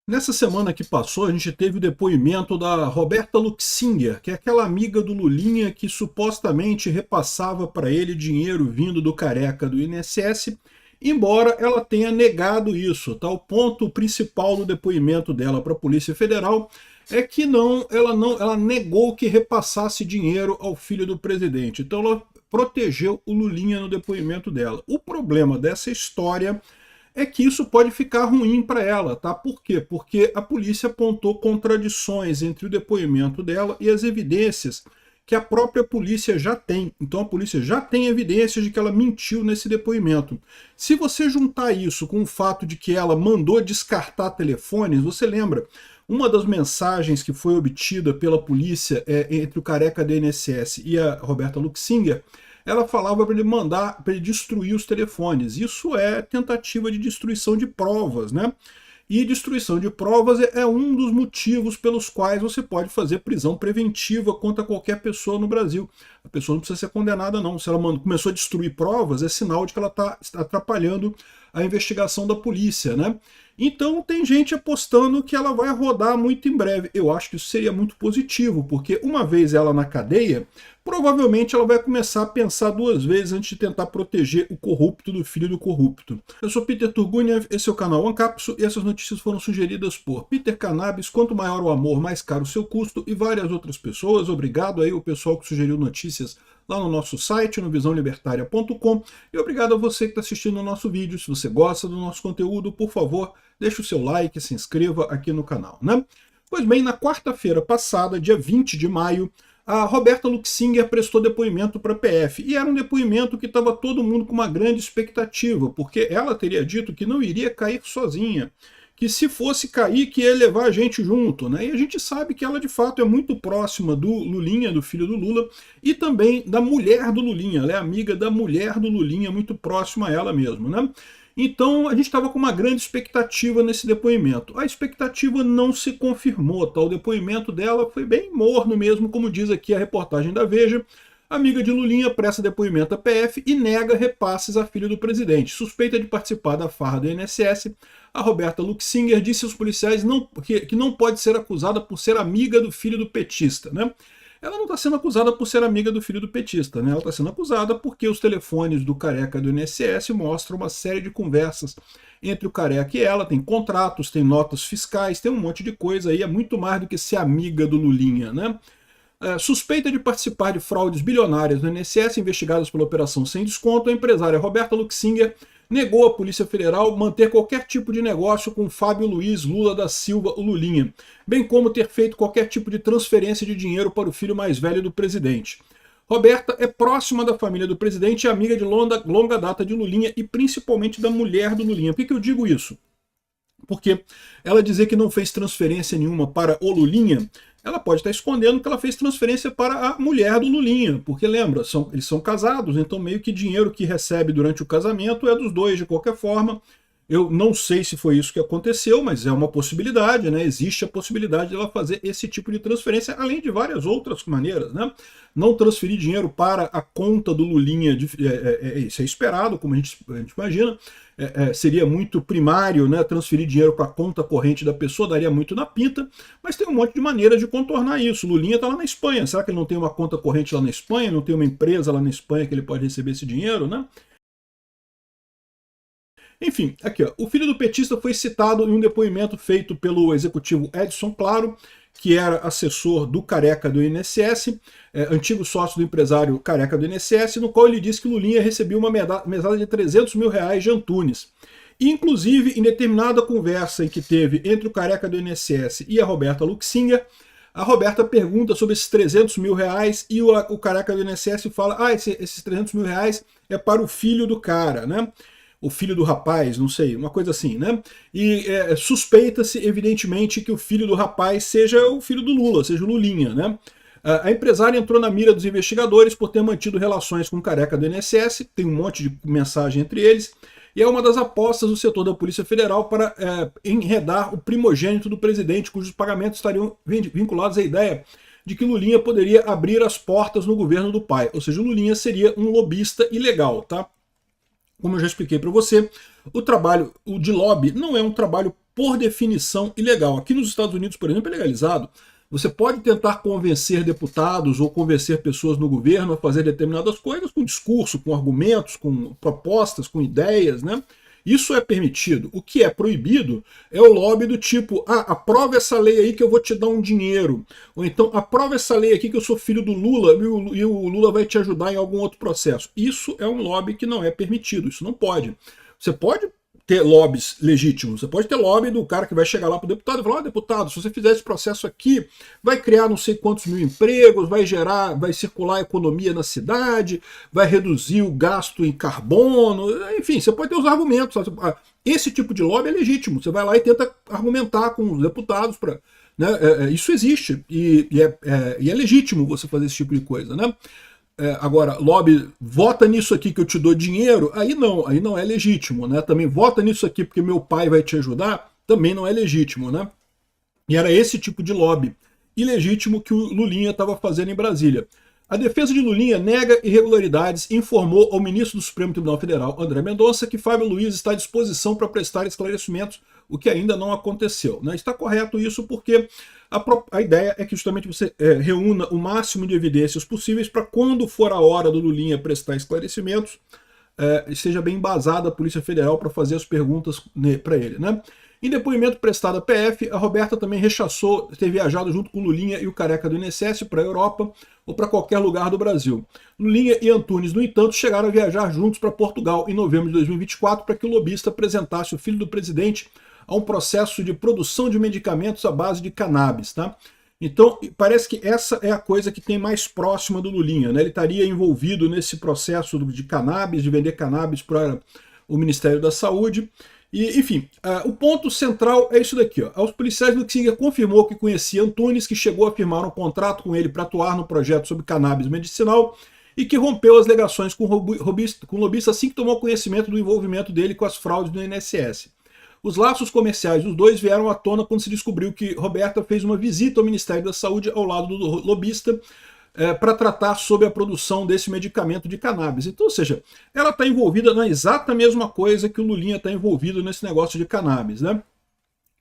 Nessa semana que passou, a gente teve o depoimento da Roberta Luxinger, que é aquela amiga do Lulinha que supostamente repassava para ele dinheiro vindo do careca do INSS, embora ela tenha negado isso. Tá? O ponto principal do depoimento dela para a Polícia Federal é que ela negou que repassasse dinheiro ao filho do presidente. Então ela protegeu o Lulinha no depoimento dela. O problema dessa história é que isso pode ficar ruim para ela, tá? Por quê? Porque a polícia apontou contradições entre o depoimento dela e as evidências que a própria polícia já tem. Então a polícia já tem evidências de que ela mentiu nesse depoimento. Se você juntar isso com o fato de que ela mandou descartar telefones, você lembra? Uma das mensagens que foi obtida pela polícia entre o careca da INSS e a Roberta Luxinger, ela falava para ele mandar, para ele destruir os telefones. Isso é tentativa de destruição de provas, né? E destruição de provas é um dos motivos pelos quais você pode fazer prisão preventiva contra qualquer pessoa no Brasil. A pessoa não precisa ser condenada, não. Se ela começou a destruir provas, é sinal de que ela está atrapalhando a investigação da polícia, né? Então tem gente apostando que ela vai rodar muito em breve. Eu acho que isso seria muito positivo, porque uma vez ela na cadeia, provavelmente ela vai começar a pensar duas vezes antes de tentar proteger o corrupto do filho do corrupto. Eu sou Peter Turguniev, esse é o canal Ancapso e essas notícias foram sugeridas por Peter Cannabis, Quanto Maior o Amor, Mais Caro o Seu Custo e várias outras pessoas. Obrigado aí o pessoal que sugeriu notícias lá no nosso site, no visãolibertaria.com, e obrigado a você que está assistindo o nosso vídeo. Se você gosta do nosso conteúdo, por favor, deixe o seu like, se inscreva aqui no canal, né? Pois bem, na quarta-feira passada, dia 20 de maio, a Roberta Luxinger prestou depoimento para a PF, e era um depoimento que estava todo mundo com uma grande expectativa, porque ela teria dito que não iria cair sozinha, que se fosse cair, que ia levar a gente junto, né? E a gente sabe que ela, de fato, é muito próxima do Lulinha, do filho do Lula, e também da mulher do Lulinha. Ela é amiga da mulher do Lulinha, muito próxima a ela mesmo, né? Então, a gente estava com uma grande expectativa nesse depoimento. A expectativa não se confirmou, tá? O depoimento dela foi bem morno mesmo, como diz aqui a reportagem da Veja. A amiga de Lulinha presta depoimento à PF e nega repasses à filha do presidente. Suspeita de participar da farra do INSS, a Roberta Luxinger disse aos policiais que não pode ser acusada por ser amiga do filho do petista, né? Ela não está sendo acusada por ser amiga do filho do petista, né? Ela está sendo acusada porque os telefones do careca do INSS mostram uma série de conversas entre o careca e ela, tem contratos, tem notas fiscais, tem um monte de coisa aí, é muito mais do que ser amiga do Lulinha, né? Suspeita de participar de fraudes bilionárias no INSS investigadas pela Operação Sem Desconto, a empresária Roberta Luxinger negou à Polícia Federal manter qualquer tipo de negócio com Fábio Luiz Lula da Silva, o Lulinha, bem como ter feito qualquer tipo de transferência de dinheiro para o filho mais velho do presidente. Roberta é próxima da família do presidente e amiga de longa data de Lulinha e principalmente da mulher do Lulinha. Por que eu digo isso? Porque ela dizer que não fez transferência nenhuma para o Lulinha, ela pode estar escondendo que ela fez transferência para a mulher do Lulinha, porque lembra, eles são casados, então meio que dinheiro que recebe durante o casamento é dos dois de qualquer forma. Eu não sei se foi isso que aconteceu, mas é uma possibilidade, né? Existe a possibilidade de ela fazer esse tipo de transferência, além de várias outras maneiras, né? Não transferir dinheiro para a conta do Lulinha, isso é esperado, como a gente imagina. Seria muito primário, né? Transferir dinheiro para a conta corrente da pessoa, daria muito na pinta, mas tem um monte de maneiras de contornar isso. O Lulinha está lá na Espanha, será que ele não tem uma conta corrente lá na Espanha, não tem uma empresa lá na Espanha que ele pode receber esse dinheiro, né? Enfim, aqui ó, o filho do petista foi citado em um depoimento feito pelo executivo Edson Claro, que era assessor do careca do INSS, antigo sócio do empresário careca do INSS, no qual ele disse que Lulinha recebeu uma mesada de 300 mil reais de Antunes. E, inclusive, em determinada conversa em que teve entre o careca do INSS e a Roberta Luxinger, a Roberta pergunta sobre esses 300 mil reais e o careca do INSS fala, esses 300 mil reais é para o filho do cara, né? O filho do rapaz, não sei, uma coisa assim, né? E suspeita-se, evidentemente, que o filho do rapaz seja o filho do Lula, seja o Lulinha, né? A empresária entrou na mira dos investigadores por ter mantido relações com o careca do INSS, tem um monte de mensagem entre eles, e é uma das apostas do setor da Polícia Federal para enredar o primogênito do presidente, cujos pagamentos estariam vinculados à ideia de que Lulinha poderia abrir as portas no governo do pai, ou seja, o Lulinha seria um lobista ilegal, tá? Como eu já expliquei para você, o trabalho de lobby não é um trabalho por definição, ilegal. Aqui nos Estados Unidos, por exemplo, é legalizado. Você pode tentar convencer deputados ou convencer pessoas no governo a fazer determinadas coisas com discurso, com argumentos, com propostas, com ideias, né? Isso é permitido. O que é proibido é o lobby do tipo, aprova essa lei aí que eu vou te dar um dinheiro. Ou então, aprova essa lei aqui que eu sou filho do Lula e o Lula vai te ajudar em algum outro processo. Isso é um lobby que não é permitido, isso não pode. Você pode ter lobbies legítimos, você pode ter lobby do cara que vai chegar lá para o deputado e falar, deputado, se você fizer esse processo aqui, vai criar não sei quantos mil empregos, vai circular a economia na cidade, vai reduzir o gasto em carbono, enfim, você pode ter os argumentos. Esse tipo de lobby é legítimo, você vai lá e tenta argumentar com os deputados para... Né, isso existe e é legítimo você fazer esse tipo de coisa, né? Agora, lobby, vota nisso aqui que eu te dou dinheiro, aí não é legítimo, né? Também vota nisso aqui porque meu pai vai te ajudar, também não é legítimo, né? E era esse tipo de lobby ilegítimo que o Lulinha estava fazendo em Brasília. A defesa de Lulinha nega irregularidades e informou ao ministro do Supremo Tribunal Federal, André Mendonça, que Fábio Luiz está à disposição para prestar esclarecimentos, o que ainda não aconteceu, né? Está correto isso porque a ideia é que justamente você reúna o máximo de evidências possíveis para quando for a hora do Lulinha prestar esclarecimentos, esteja bem embasada a Polícia Federal para fazer as perguntas para ele, né? Em depoimento prestado à PF, a Roberta também rechaçou ter viajado junto com Lulinha e o careca do INSS para a Europa ou para qualquer lugar do Brasil. Lulinha e Antunes, no entanto, chegaram a viajar juntos para Portugal em novembro de 2024 para que o lobista apresentasse o filho do presidente a um processo de produção de medicamentos à base de cannabis, tá? Então, parece que essa é a coisa que tem mais próxima do Lulinha, né? Ele estaria envolvido nesse processo de cannabis, de vender cannabis para o Ministério da Saúde. E, enfim, o ponto central é isso daqui. Ó. Os policiais do Luxinger confirmou que conhecia Antunes, que chegou a firmar um contrato com ele para atuar no projeto sobre cannabis medicinal e que rompeu as ligações com o lobista assim que tomou conhecimento do envolvimento dele com as fraudes do INSS. Os laços comerciais dos dois vieram à tona quando se descobriu que Roberta fez uma visita ao Ministério da Saúde ao lado do lobista para tratar sobre a produção desse medicamento de cannabis. Então, ou seja, ela está envolvida na exata mesma coisa que o Lulinha está envolvido nesse negócio de cannabis, né?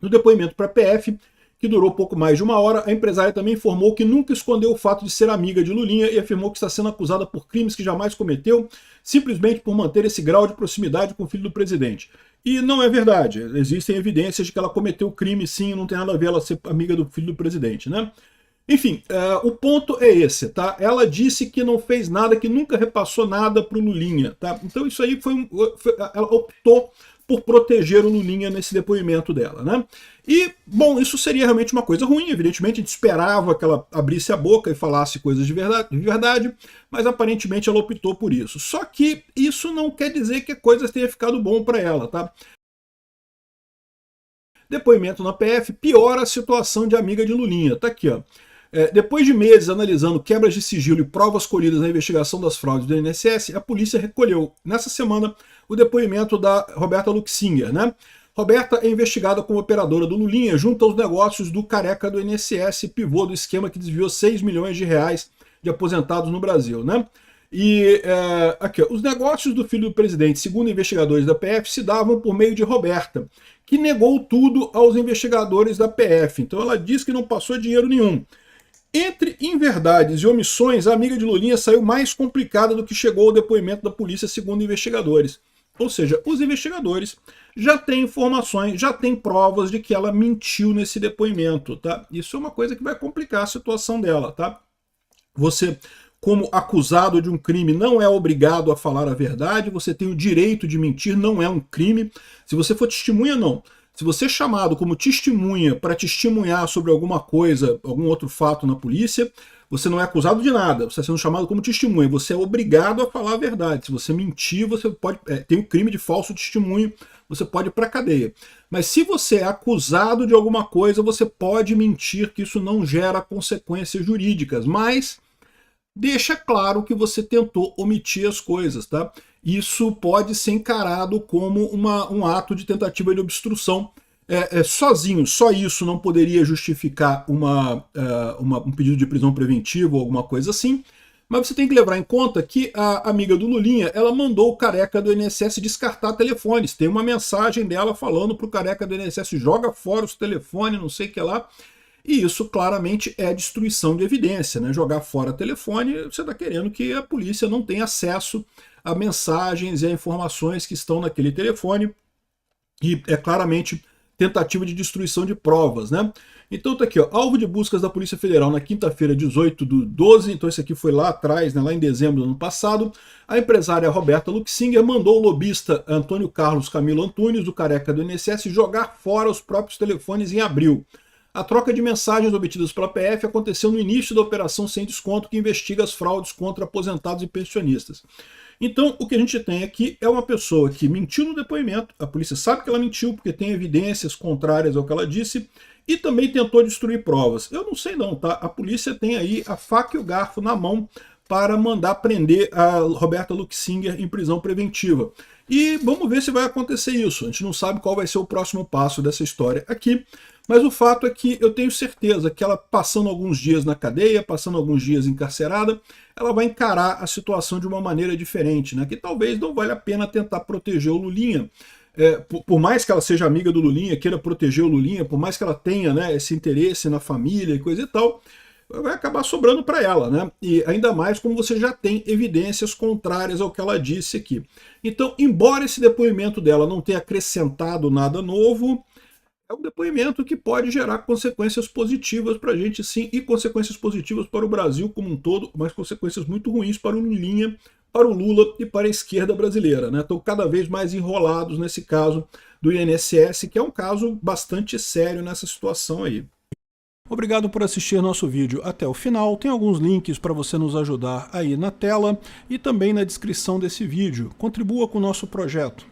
No depoimento para a PF, que durou pouco mais de uma hora, a empresária também informou que nunca escondeu o fato de ser amiga de Lulinha e afirmou que está sendo acusada por crimes que jamais cometeu, simplesmente por manter esse grau de proximidade com o filho do presidente. E não é verdade. Existem evidências de que ela cometeu crime, sim, não tem nada a ver ela ser amiga do filho do presidente, né? Enfim, o ponto é esse, tá? Ela disse que não fez nada, que nunca repassou nada para o Lulinha, tá? Então isso aí ela optou por proteger o Lulinha nesse depoimento dela, né? E, bom, isso seria realmente uma coisa ruim, evidentemente a gente esperava que ela abrisse a boca e falasse coisas de verdade, mas aparentemente ela optou por isso. Só que isso não quer dizer que a coisa tenha ficado bom para ela, tá? Depoimento na PF piora a situação de amiga de Lulinha, tá aqui, ó. Depois de meses analisando quebras de sigilo e provas colhidas na investigação das fraudes do INSS, a polícia recolheu, nessa semana, o depoimento da Roberta Luxinger, né? Roberta é investigada como operadora do Lulinha junto aos negócios do careca do INSS, pivô do esquema que desviou 6 milhões de reais de aposentados no Brasil, né? E aqui, ó, os negócios do filho do presidente, segundo investigadores da PF, se davam por meio de Roberta, que negou tudo aos investigadores da PF. Então ela diz que não passou dinheiro nenhum. Entre inverdades e omissões, a amiga de Lulinha saiu mais complicada do que chegou ao depoimento da polícia, segundo investigadores. Ou seja, os investigadores já têm informações, já têm provas de que ela mentiu nesse depoimento, tá? Isso é uma coisa que vai complicar a situação dela, tá? Você, como acusado de um crime, não é obrigado a falar a verdade, você tem o direito de mentir, não é um crime. Se você for testemunha, não. Se você é chamado como testemunha para testemunhar sobre alguma coisa, algum outro fato na polícia, você não é acusado de nada, você está sendo chamado como testemunha, você é obrigado a falar a verdade. Se você mentir, você pode tem o crime de falso testemunho, você pode ir para a cadeia. Mas se você é acusado de alguma coisa, você pode mentir, que isso não gera consequências jurídicas, mas deixa claro que você tentou omitir as coisas, tá? Isso pode ser encarado como um ato de tentativa de obstrução. Sozinho, só isso não poderia justificar um pedido de prisão preventiva ou alguma coisa assim, Mas você tem que levar em conta que a amiga do Lulinha, ela mandou o careca do INSS descartar telefones. Tem uma mensagem dela falando pro careca do INSS, joga fora os telefones, não sei o que lá. E isso claramente é destruição de evidência, né? Jogar fora telefone, você está querendo que a polícia não tenha acesso a mensagens e a informações que estão naquele telefone. E é claramente tentativa de destruição de provas, né? Então tá aqui, ó, alvo de buscas da Polícia Federal na quinta-feira, 18/12, então esse aqui foi lá atrás, né, lá em dezembro do ano passado. A empresária Roberta Luxinger mandou o lobista Antônio Carlos Camilo Antunes, do careca do INSS, jogar fora os próprios telefones em abril. A troca de mensagens obtidas pela PF aconteceu no início da Operação Sem Desconto, que investiga as fraudes contra aposentados e pensionistas. Então, o que a gente tem aqui é uma pessoa que mentiu no depoimento, a polícia sabe que ela mentiu porque tem evidências contrárias ao que ela disse, e também tentou destruir provas. Eu não sei não, tá? A polícia tem aí a faca e o garfo na mão para mandar prender a Roberta Luxinger em prisão preventiva. E vamos ver se vai acontecer isso. A gente não sabe qual vai ser o próximo passo dessa história aqui, mas o fato é que eu tenho certeza que ela, passando alguns dias na cadeia, passando alguns dias encarcerada, ela vai encarar a situação de uma maneira diferente, né? Que talvez não valha a pena tentar proteger o Lulinha. Por mais que ela seja amiga do Lulinha, queira proteger o Lulinha, por mais que ela tenha, né, esse interesse na família e coisa e tal, vai acabar sobrando para ela, né? E ainda mais como você já tem evidências contrárias ao que ela disse aqui. Então, embora esse depoimento dela não tenha acrescentado nada novo, é um depoimento que pode gerar consequências positivas para a gente, sim, e consequências positivas para o Brasil como um todo, mas consequências muito ruins para o Lulinha, para o Lula e para a esquerda brasileira, né? Estão cada vez mais enrolados nesse caso do INSS, que é um caso bastante sério nessa situação aí. Obrigado por assistir nosso vídeo até o final. Tem alguns links para você nos ajudar aí na tela e também na descrição desse vídeo. Contribua com o nosso projeto.